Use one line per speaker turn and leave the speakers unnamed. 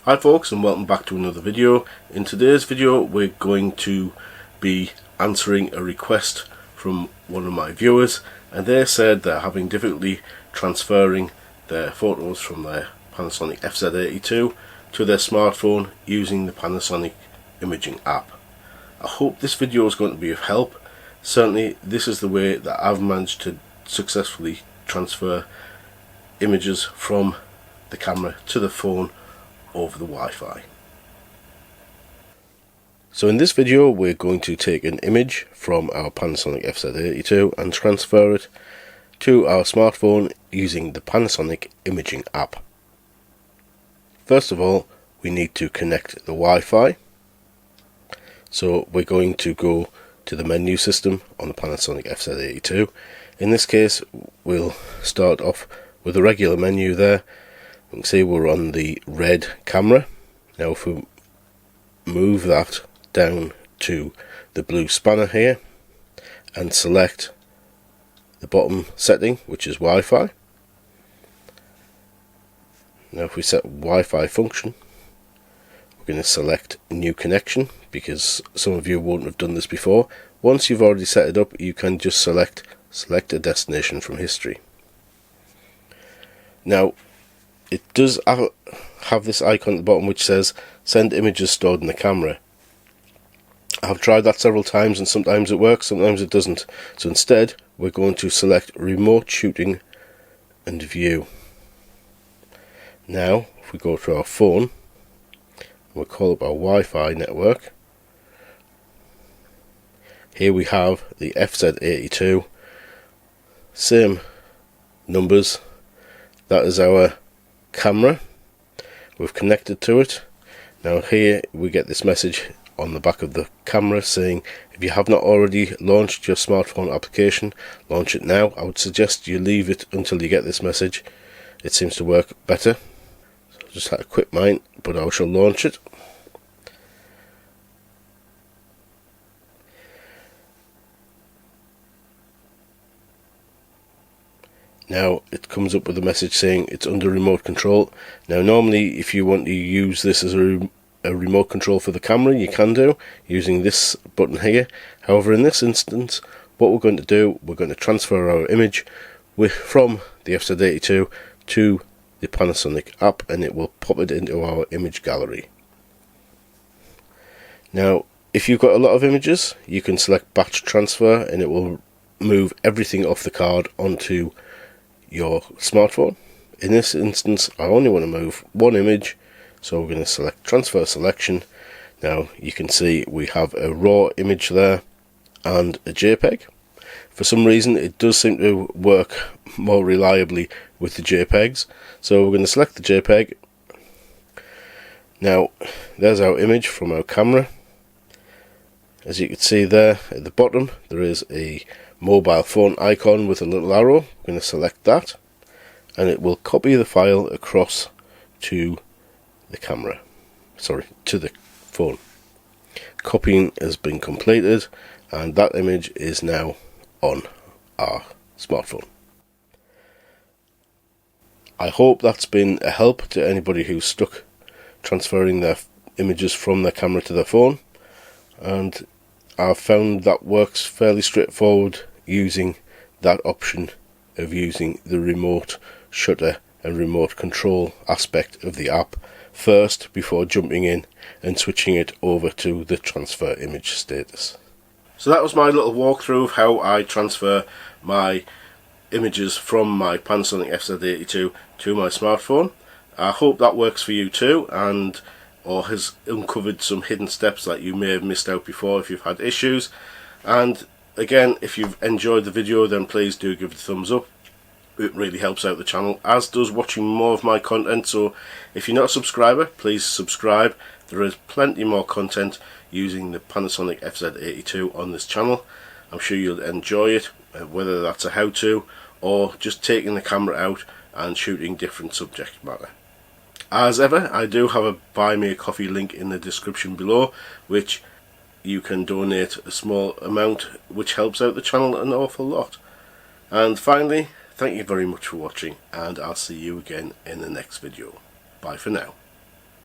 Hi folks, and welcome back to another video. In today's video we're going to be answering a request from one of my viewers, and they said they're having difficulty transferring their photos from their Panasonic FZ80 to their smartphone using the Panasonic Imaging App. I hope this video is going to be of help. Certainly this is the way that I've managed to successfully transfer images from the camera to the phone over the Wi-Fi. So in this video we're going to take an image from our Panasonic FZ80 and transfer it to our smartphone using the Panasonic Imaging App. First of all, we need to connect the Wi-Fi. So we're going to go to the menu system on the Panasonic FZ80. In this case we'll start off with a regular menu there. You can see we're on the red camera. Now if we move that down to the blue spanner here and select the bottom setting, which is Wi-Fi. Now if we set Wi-Fi function, we're going to select new connection, because some of you won't have done this before. Once you've already set it up, you can just select a destination from history. Now it does have this icon at the bottom which says send images stored in the camera. I've tried that several times and sometimes it works, sometimes it doesn't. So instead we're going to select remote shooting and view. Now if we go to our phone, we'll call up our Wi-Fi network. Here we have the FZ82, same numbers, that is our camera. We've connected to it. Now here we get this message on the back of the camera saying if you have not already launched your smartphone application, launch it now. I would suggest you leave it until you get this message. It seems to work better. So I just had to quit mine, but I shall launch it. Now it comes up with a message saying it's under remote control. Now normally if you want to use this as a remote control for the camera, you can do using this button here. However, in this instance what we're going to do, we're going to transfer our image from the FZ82 to the Panasonic app, and it will pop it into our image gallery. Now if you've got a lot of images, you can select batch transfer and it will move everything off the card onto your smartphone. In this instance I only want to move one image, so we're going to select transfer selection. Now you can see we have a raw image there and a JPEG. For some reason it does seem to work more reliably with the JPEGs, so we're going to select the JPEG. Now there's our image from our camera. As you can see there at the bottom there is a mobile phone icon with a little arrow. I'm going to select that and it will copy the file across to the camera, to the phone. Copying has been completed and that image is now on our smartphone. I hope that's been a help to anybody who's stuck transferring their images from their camera to their phone, and I've found that works fairly straightforward using that option of using the remote shutter and remote control aspect of the app first before jumping in and switching it over to the transfer image status. So that was my little walkthrough of how I transfer my images from my Panasonic FZ82 to my smartphone. I hope that works for you too, and or has uncovered some hidden steps that you may have missed out before if you've had issues. And again, if you've enjoyed the video, then please do give it a thumbs up. It really helps out the channel, as does watching more of my content. So if you're not a subscriber, please subscribe. There is plenty more content using the Panasonic FZ82 on this channel. I'm sure you'll enjoy it, whether that's a how-to or just taking the camera out and shooting different subject matter. As ever, I do have a buy me a coffee link in the description below, which you can donate a small amount, which helps out the channel an awful lot. And finally, thank you very much for watching, and I'll see you again in the next video. Bye for now.